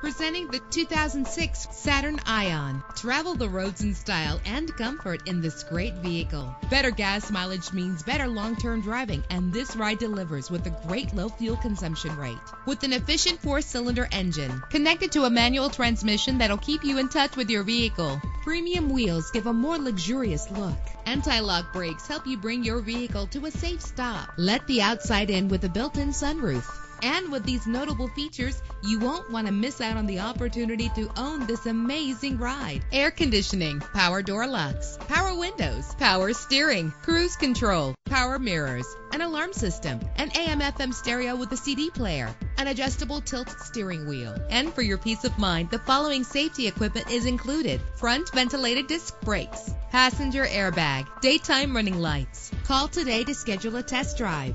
Presenting the 2006 Saturn Ion. Travel the roads in style and comfort in this great vehicle. Better gas mileage means better long-term driving, and this ride delivers with a great low fuel consumption rate. With an efficient 4-cylinder engine connected to a manual transmission that'll keep you in touch with your vehicle. Premium wheels give a more luxurious look. Anti-lock brakes help you bring your vehicle to a safe stop. Let the outside in with a built-in sunroof. And with these notable features, you won't want to miss out on the opportunity to own this amazing ride. Air conditioning, power door locks, power windows, power steering, cruise control, power mirrors, an alarm system, an AM/FM stereo with a CD player, an adjustable tilt steering wheel. And for your peace of mind, the following safety equipment is included: front ventilated disc brakes, passenger airbag, daytime running lights. Call today to schedule a test drive.